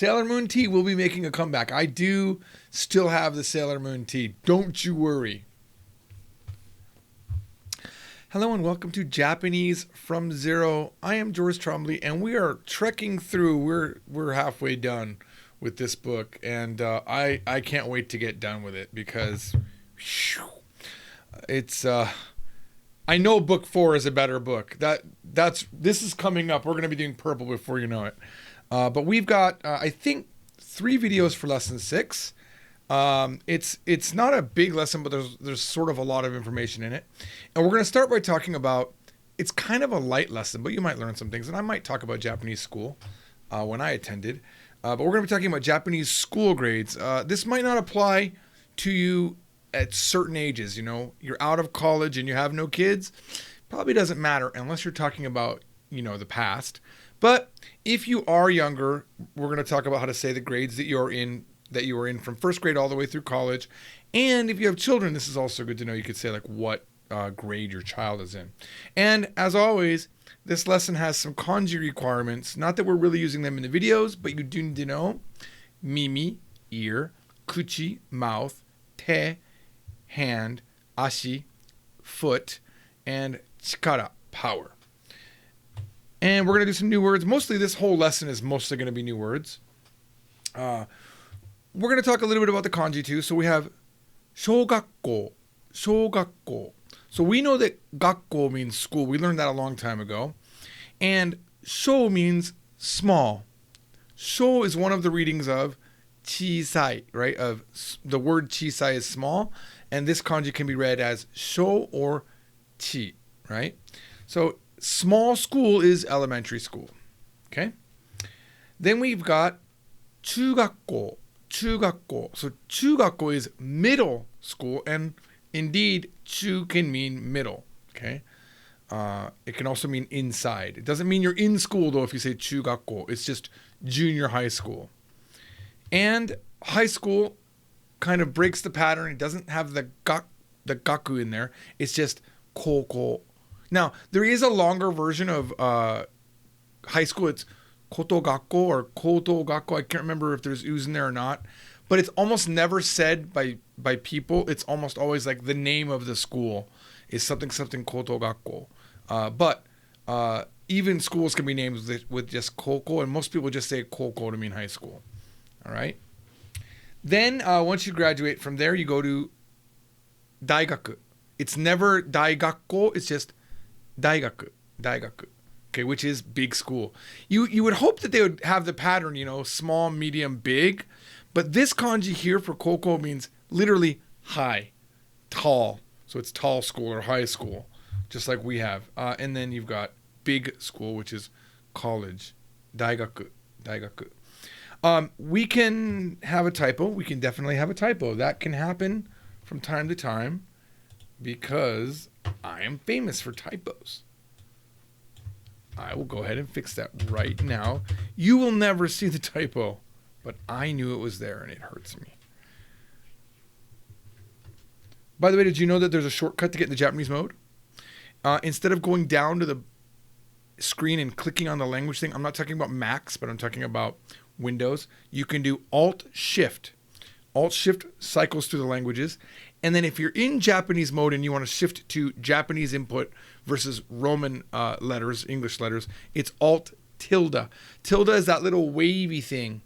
Sailor Moon tea will be making a comeback. I do still have the Sailor Moon tea. Don't you worry. Hello and welcome to Japanese from Zero. I am George Trombley, and we are trekking through. We're halfway done with this book, and I can't wait to get done with it because it's. I know book 4 is a better book. This is coming up. We're going to be doing purple before you know it. But we've got I think 3 videos for lesson 6. It's not a big lesson, but there's sort of a lot of information in it. And we're going to start by talking about, it's kind of a light lesson, but you might learn some things. And I might talk about Japanese school when I attended. But we're going to be talking about Japanese school grades. This might not apply to you at certain ages. You know, you're out of college and you have no kids. Probably doesn't matter unless you're talking about, the past. But if you are younger, we're going to talk about how to say the grades that you were in from first grade all the way through college. And if you have children, this is also good to know. You could say like what grade your child is in. And as always, this lesson has some kanji requirements. Not that we're really using them in the videos, but you do need to know mimi, ear, kuchi, mouth, te, hand, ashi, foot, and chikara, power. And we're going to do some new words. Mostly this whole lesson is mostly going to be new words. We're going to talk a little bit about the kanji too. So we have shogakko, shogakko. So we know that gakko means school. We learned that a long time ago. And sho means small. Sho is one of the readings of chisai, right? Of the word chisai is small. And this kanji can be read as sho or chi, right? So small school is elementary school, okay? Then we've got chugakko, chugakko. So chugakko is middle school, and indeed, chu can mean middle, okay? It can also mean inside. It doesn't mean you're in school, though, if you say chugakko. It's just junior high school. And high school kind of breaks the pattern. It doesn't have the gaku in there. It's just koko. Now, there is a longer version of high school. It's kotogakko or kotogakko. I can't remember if there's ooze in there or not. But it's almost never said by people. It's almost always like the name of the school is something kotogakko. But even schools can be named with just koko. And most people just say koko to mean high school. All right? Then once you graduate from there, you go to daigaku. It's never daigakko. It's just daigaku. Okay, which is big school. You would hope that they would have the pattern, small, medium, big. But this kanji here for koko means literally high, tall. So it's tall school or high school, just like we have. And then you've got big school, which is college, daigaku. We can have a typo. We can definitely have a typo. That can happen from time to time because I am famous for typos. I will go ahead and fix that right now. You will never see the typo, but I knew it was there and it hurts me. By the way, did you know that there's a shortcut to get in the Japanese mode? Instead of going down to the screen and clicking on the language thing, I'm not talking about Macs, but I'm talking about Windows. You can do Alt-Shift. Alt-Shift cycles through the languages. And then if you're in Japanese mode and you want to shift to Japanese input versus Roman letters, English letters, it's Alt-Tilde. Tilde is that little wavy thing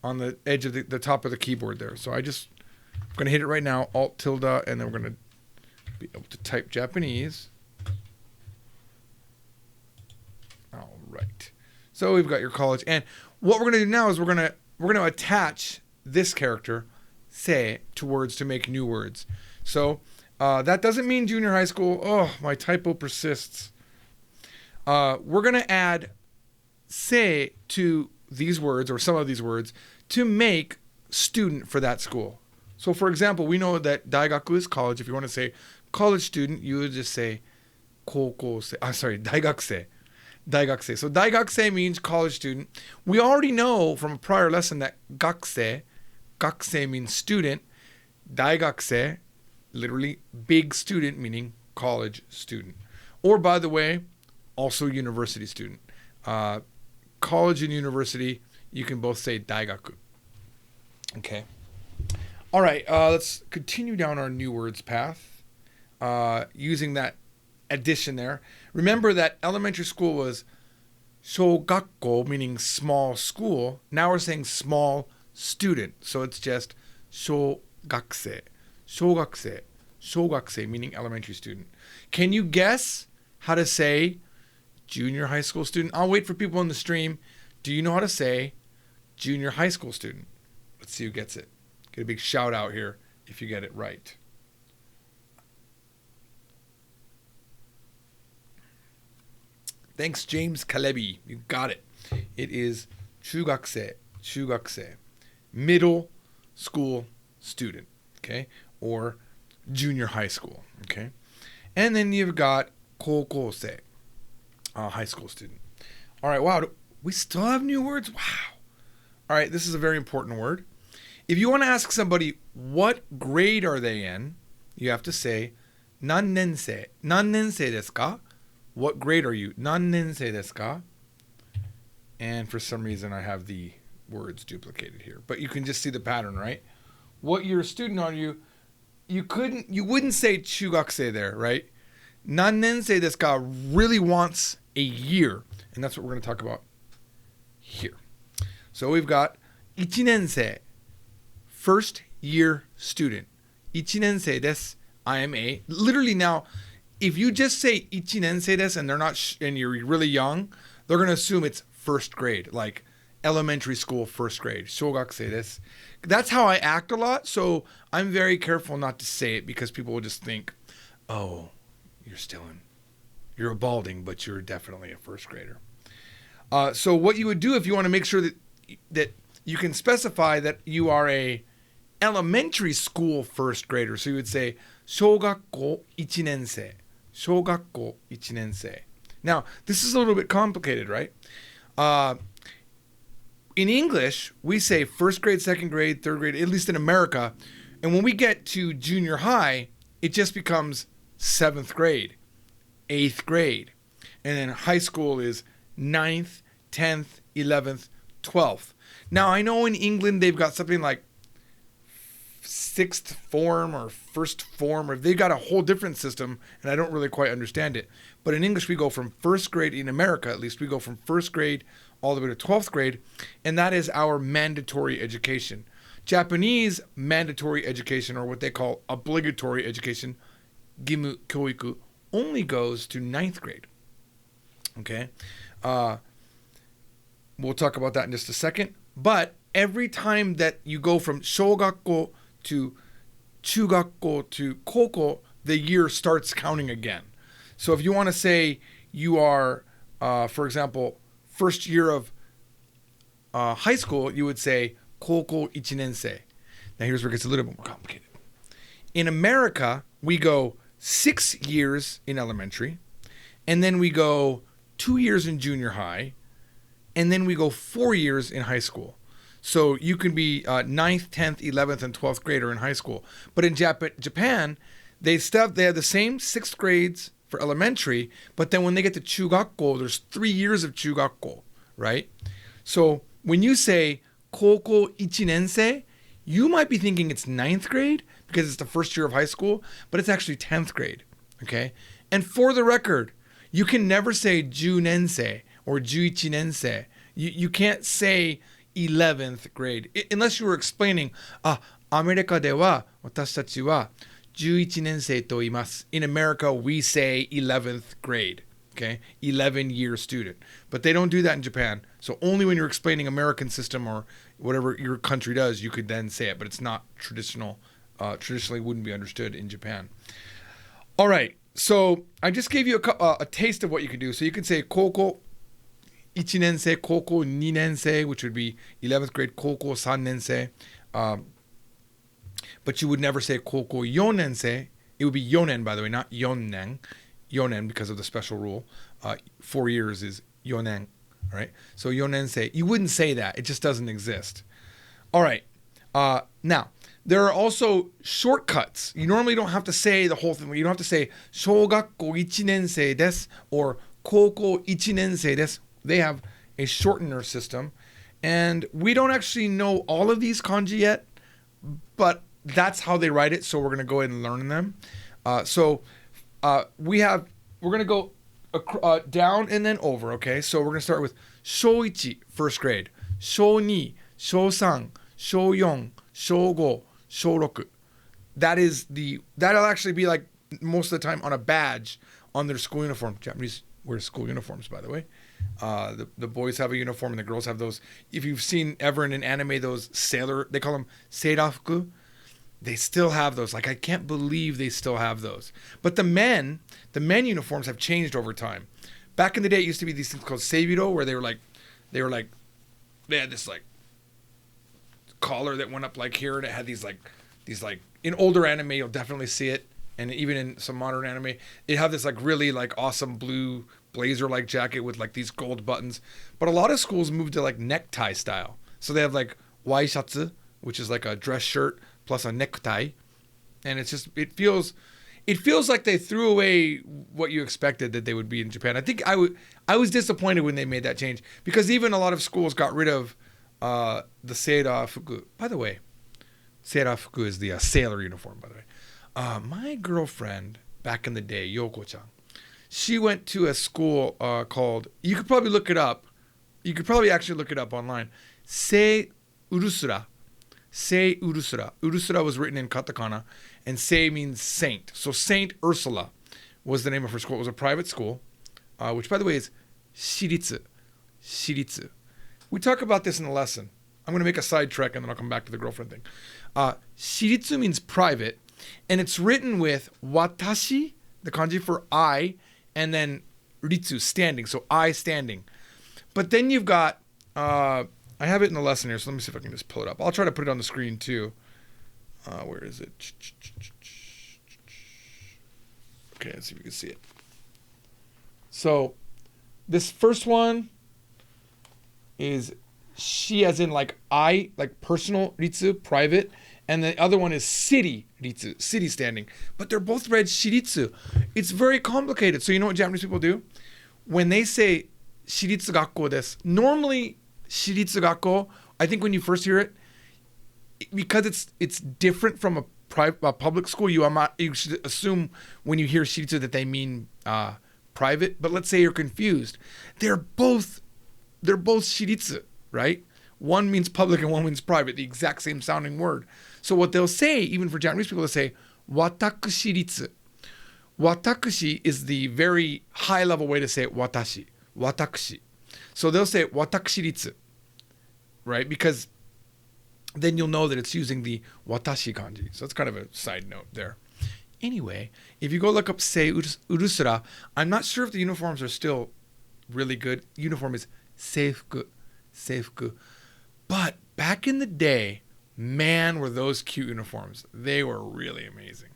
on the edge of the top of the keyboard there. So I'm going to hit it right now, Alt-Tilde, and then we're going to be able to type Japanese. All right. So we've got your college. And what we're going to do now is we're going to attach this character, se, to words to make new words. So that doesn't mean junior high school. Oh, my typo persists. We're going to add se to these words, or some of these words, to make student for that school. So, for example, we know that daigaku is college. If you want to say college student, you would just say daigakuse. Daigakuse. So daigakuse means college student. We already know from a prior lesson that gakuse means student. Daigakuse, literally big student, meaning college student. Or, by the way, also university student. College and university, you can both say daigaku. Okay. All right, let's continue down our new words path using that addition there. Remember that elementary school was shogakko, meaning small school. Now we're saying small student. So it's just shogakse, shogakse, shogakse, meaning elementary student. Can you guess how to say junior high school student? I'll wait for people in the stream. Do you know how to say junior high school student? Let's see who gets it. Get a big shout out here if you get it right. Thanks, James Kalebi. You got it. It is chugakse, chugakse, middle school student, okay, or junior high school, okay. And then you've got kokose, high school student. All right, wow, we still have new words? Wow. All right, this is a very important word. If you want to ask somebody what grade are they in, you have to say nannensei. Nannensei desu ka? What grade are you? Nannensei desu ka? And for some reason I have the words duplicated here, but you can just see the pattern, right? What year student are you? You wouldn't say chugakse there, right? Nannensei desu ka really wants a year, and that's what we're going to talk about here. So we've got ichinensei, first year student. Ichinensei desu. I am a. Literally now, if you just say ichinensei desu and they're not and you're really young, they're going to assume it's first grade, like elementary school first grade. Shogakuse desu. That's how I act a lot, so I'm very careful not to say it because people will just think, "Oh, you're a balding, but you're definitely a first grader." So what you would do if you want to make sure that you can specify that you are a elementary school first grader, so you would say shogakko ichinensei. Shogakko ichinensei. Now, this is a little bit complicated, right? In English, we say first grade, second grade, third grade, at least in America. And when we get to junior high, it just becomes 7th grade, 8th grade. And then high school is 9th, 10th, 11th, 12th. Now, I know in England they've got something like 6th form or first form, or they've got a whole different system, and I don't really quite understand it. But in English, we go from first grade, in America at least, we go from first grade all the way to 12th grade, and that is our mandatory education. Japanese mandatory education, or what they call obligatory education, gimu kyoiku, only goes to 9th grade. Okay? We'll talk about that in just a second. But every time that you go from shogakko to chugakko to koko, the year starts counting again. So if you want to say you are, for example, first year of high school, you would say koko ichinensei. Now here's where it gets a little bit more complicated. In America, we go 6 years in elementary, and then we go 2 years in junior high, and then we go 4 years in high school. So you can be 9th, 10th, 11th, and 12th grader in high school. But in Japan, they have the same 6th grades for elementary, but then when they get to chugakko, there's 3 years of chugakko, right? So when you say koko ichinensei, you might be thinking it's 9th grade because it's the first year of high school, but it's actually 10th grade, okay? And for the record, you can never say junensei or juichinensei. You can't say 11th grade unless you were explaining, America de wa watashitachi wa 11年生と言います. In America, we say 11th grade, okay? 11-year student. But they don't do that in Japan. So only when you're explaining American system or whatever your country does, you could then say it. But it's not traditional. Traditionally wouldn't be understood in Japan. All right. So I just gave you a taste of what you could do. So you can say koko 1年生, koko 2年生, which would be 11th grade, koko 3年生. But you would never say koko 4年生. It would be yonen, by the way, not yonnen. Yonen, because of the special rule. 4 years is yonen. All right. So yonensei. You wouldn't say that. It just doesn't exist. All right. Now, there are also shortcuts. You normally don't have to say the whole thing. You don't have to say 小学校1年生です or 高校1年生です. They have a shortener system. And we don't actually know all of these kanji yet, but that's how they write it. So we're going to go ahead and learn them. We're going to go down and then over, okay? So we're going to start with Shōichi, first grade. Shō2, Shō3, Shō4, Shō5, Shō6. That'll actually be like most of the time on a badge on their school uniform. Japanese wear school uniforms, by the way. The boys have a uniform and the girls have those. If you've seen ever in an anime, those they call them seirafuku. They still have those. Like, I can't believe they still have those. But the men uniforms have changed over time. Back in the day, it used to be these things called seibiro, where they had this like collar that went up like here, and it had these in older anime you'll definitely see it, and even in some modern anime it have this like really like awesome blue blazer like jacket with like these gold buttons. But a lot of schools moved to like necktie style, so they have like waishatsu, which is like a dress shirt plus a necktie, and it feels like they threw away what you expected that they would be in Japan. I think I was disappointed when they made that change, because even a lot of schools got rid of the seirafuku. By the way, seirafuku is the sailor uniform, by the way. My girlfriend back in the day, Yoko-chan, she went to a school called, you could probably look it up. You could probably actually look it up online. Sei Urusura. Sei Urusura. Urusura was written in katakana, and Sei means saint. So Saint Ursula was the name of her school. It was a private school, which, by the way, is shiritsu. Shiritsu. We talk about this in the lesson. I'm going to make a side trek, and then I'll come back to the girlfriend thing. Shiritsu means private, and it's written with watashi, the kanji for I, and then ritsu, standing. So I, standing. But then you've got... I have it in the lesson here, so let me see if I can just pull it up. I'll try to put it on the screen too. Where is it? Okay, let's see if we can see it. So this first one is shi as in like I, like personal ritsu, private. And the other one is city ritsu, city standing. But they're both read shiritsu. It's very complicated. So you know what Japanese people do? When they say shiritsu gakko desu, normally shiritsu gakko, I think when you first hear it, because it's different from a public school, you should assume when you hear shiritsu that they mean private. But let's say you're confused. They're both shiritsu, right? One means public and one means private, the exact same sounding word. So what they'll say, even for Japanese people, they'll say watakushi ritsu. Watakushi is the very high level way to say watashi. Watakushi. So they'll say watakushi ritsu, right? Because then you'll know that it's using the watashi kanji. So it's kind of a side note there. Anyway, if you go look up Sei Urusura, I'm not sure if the uniforms are still really good. Uniform is seifuku. But back in the day, man, were those cute uniforms. They were really amazing.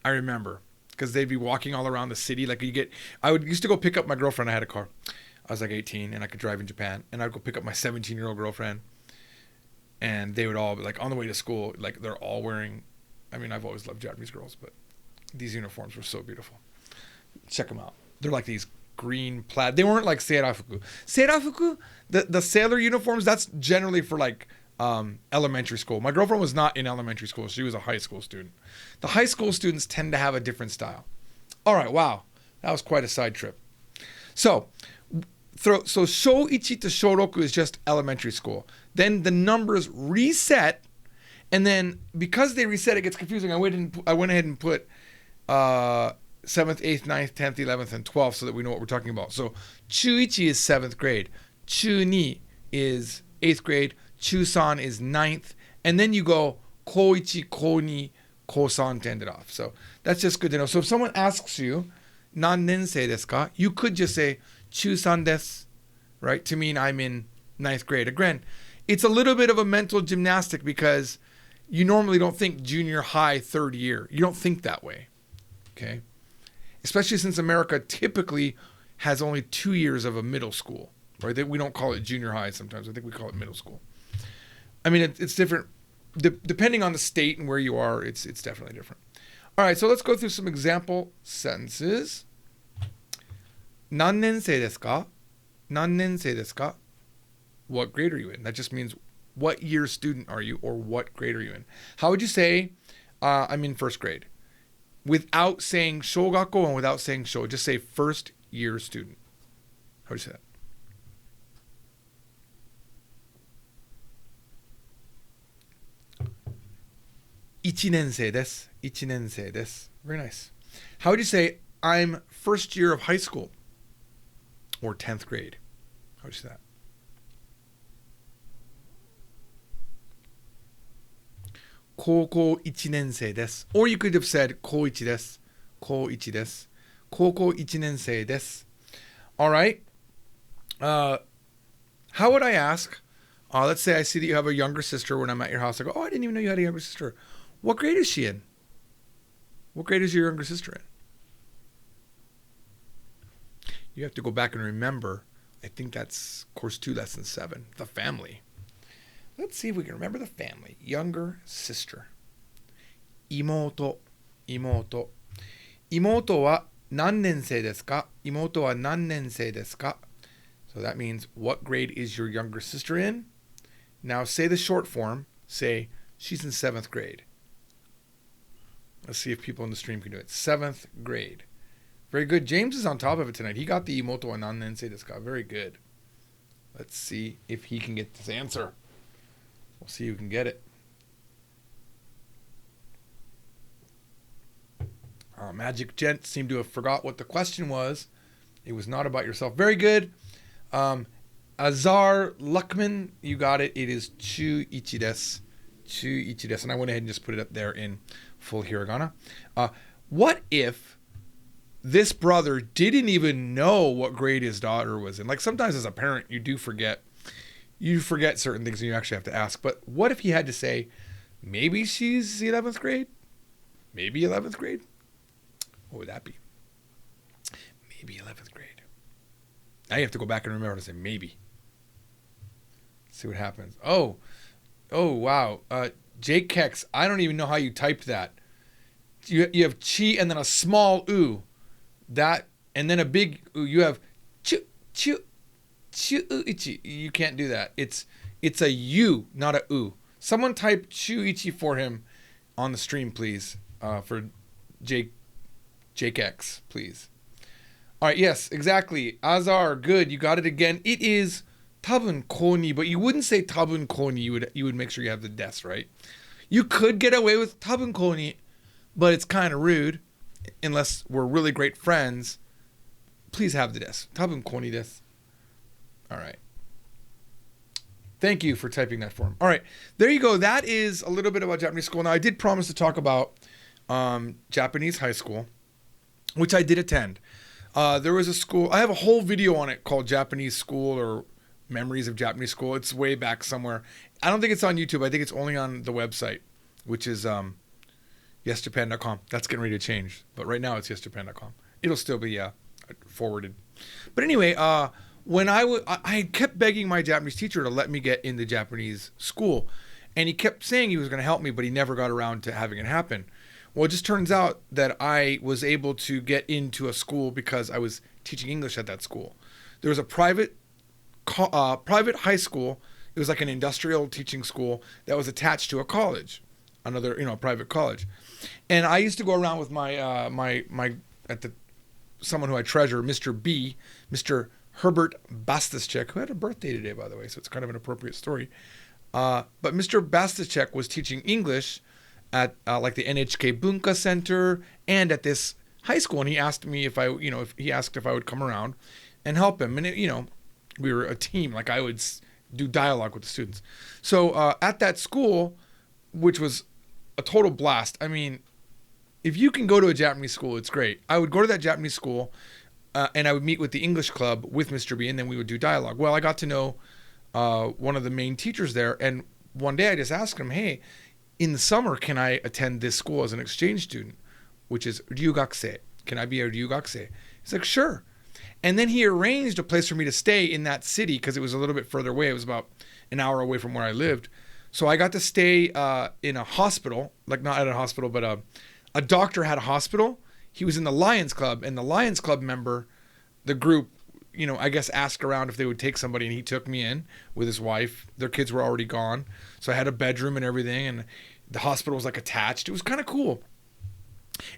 I remember, because they'd be walking all around the city. I used to go pick up my girlfriend. I had a car. I was like 18 and I could drive in Japan, and I'd go pick up my 17-year-old girlfriend, and they would all be like on the way to school, like they're all wearing, I mean, I've always loved Japanese girls, but these uniforms were so beautiful. Check them out. They're like these green plaid. They weren't like seirafuku. Seirafuku, the sailor uniforms, that's generally for like elementary school. My girlfriend was not in elementary school. She was a high school student. The high school students tend to have a different style. All right, wow. That was quite a side trip. So Shōichi to Shō6 is just elementary school. Then the numbers reset, and then because they reset, it gets confusing. I went ahead and put 7th, 8th, 9th, 10th, 11th, and 12th so that we know what we're talking about. So Chūichi is 7th grade. Chū2 is 8th grade. Chū3 is 9th. And then you go Kō1, Kō2, Kō3 to end it off. So that's just good to know. So if someone asks you, Nannensei desu ka? You could just say, Chū3 desu, right? To mean I'm in 9th grade. Again, it's a little bit of a mental gymnastic because you normally don't think junior high, third year. You don't think that way, okay? Especially since America typically has only 2 years of a middle school, right? We don't call it junior high sometimes. I think we call it middle school. I mean, it's different. Depending on the state and where you are, it's definitely different. All right, so let's go through some example sentences. 何年生ですか? 何年生ですか? what grade are you in? That just means what year student are you or what grade are you in? How would you say I'm in first grade? Without saying shogakko and without saying sho, just say first year student. How would you say that? Ichinensei desu. Ichinensei desu. Very nice. How would you say I'm first year of high school or 10th grade? How would you say that? Koukou 1年生です. Or you could have said 高1です. 高1です. 高校1年生です. All right. How would I ask? Let's say I see that you have a younger sister when I'm at your house. I go, oh, I didn't even know you had a younger sister. What grade is she in? What grade is your younger sister in? You have to go back and remember. I think that's course 2, lesson 7, the family. Let's see if we can remember the family. Younger sister. Imoto. Imoto. Imoto wa nan nensei desu ka? Imoto wa nan nensei desu ka? So that means, what grade is your younger sister in? Now say the short form. Say, she's in 7th grade. Let's see if people in the stream can do it. 7th grade. Very good. James is on top of it tonight. He got the imoto wa nan nensei desu ka. Very good. Let's see if he can get this answer. We'll see who can get it. Magic Gent seemed to have forgot what the question was. It was not about yourself. Very good. Azar Luckman, you got it. It is chu ichi desu. Chu ichi desu. And I went ahead and just put it up there in full hiragana. What if this brother didn't even know what grade his daughter was in? Like, sometimes as a parent, you do forget. You forget certain things and you actually have to ask. But what if he had to say, maybe she's 11th grade? Maybe 11th grade? What would that be? Maybe 11th grade. Now you have to go back and remember to say maybe. See what happens. Oh, wow. Jake Kex, I don't even know how you typed that. You have chi and then a small u. That, and then a big u. You have chu. Chuichi. You can't do that. It's a U, not a U. Someone type Chuichi for him on the stream, please. For Jake X, please. All right, yes, exactly. Azar, good. You got it again. It is tabun koni, but you wouldn't say tabun koni. You would make sure you have the des, right? You could get away with tabun koni, but it's kind of rude unless we're really great friends. Please have the des. Tabun koni desu. All right. Thank you for typing that for him. All right. There you go. That is a little bit about Japanese school. Now, I did promise to talk about Japanese high school, which I did attend. There was a school. I have a whole video on it called Japanese School or Memories of Japanese School. It's way back somewhere. I don't think it's on YouTube. I think it's only on the website, which is yesjapan.com. That's getting ready to change. But right now, it's yesjapan.com. It'll still be forwarded. But anyway, when I kept begging my Japanese teacher to let me get in the Japanese school, and he kept saying he was going to help me, but he never got around to having it happen. Well, it just turns out that I was able to get into a school because I was teaching English at that school. There was a private high school. It was like an industrial teaching school that was attached to a college, another private college. And I used to go around with someone who I treasure, Mr. B, Mr. Herbert Bastischek, who had a birthday today, by the way, so it's kind of an appropriate story. But Mr. Bastischek was teaching English at like the NHK Bunka Center and at this high school, and he asked me if I would come around and help him. And we were a team. Like, I would do dialogue with the students. So at that school, which was a total blast. I mean, if you can go to a Japanese school, it's great. I would go to that Japanese school. And I would meet with the English club with Mr. B, and then we would do dialogue. Well, I got to know one of the main teachers there, and one day I just asked him, hey, in the summer, can I attend this school as an exchange student, which is ryugakusei? Can I be a ryugakusei? He's like, sure. And then he arranged a place for me to stay in that city because it was a little bit further away. It was about an hour away from where I lived. So I got to stay in a hospital, like not at a hospital, but a doctor had a hospital. He was in the Lions Club, and the Lions Club member, the group, I guess ask around if they would take somebody, and he took me in with his wife. Their kids were already gone. So I had a bedroom and everything, and the hospital was like attached. It was kind of cool.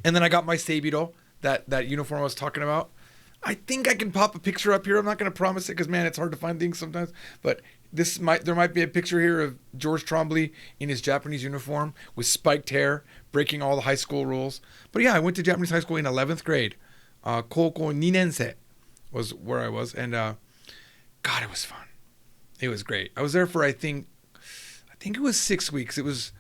And then I got my Sabito, that uniform I was talking about. I think I can pop a picture up here. I'm not going to promise it because, man, it's hard to find things sometimes. But there might be a picture here of George Trombley in his Japanese uniform with spiked hair, breaking all the high school rules. But yeah, I went to Japanese high school in 11th grade. Koukō 2年生 was where I was. And God, it was fun. It was great. I was there for, I think it was 6 weeks. It was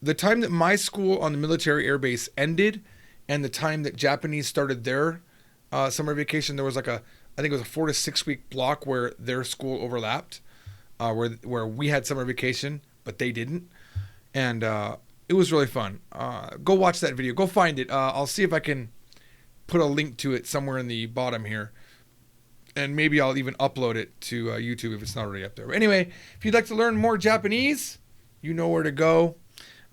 the time that my school on the military air base ended and the time that Japanese started their summer vacation. There was I think it was a 4 to 6 week block where their school overlapped, where we had summer vacation, but they didn't. And it was really fun. Go watch that video. Go find it. I'll see if I can put a link to it somewhere in the bottom here. And maybe I'll even upload it to YouTube if it's not already up there. But anyway, if you'd like to learn more Japanese, you know where to go.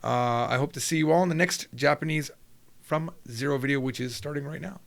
I hope to see you all in the next Japanese from Zero video, which is starting right now.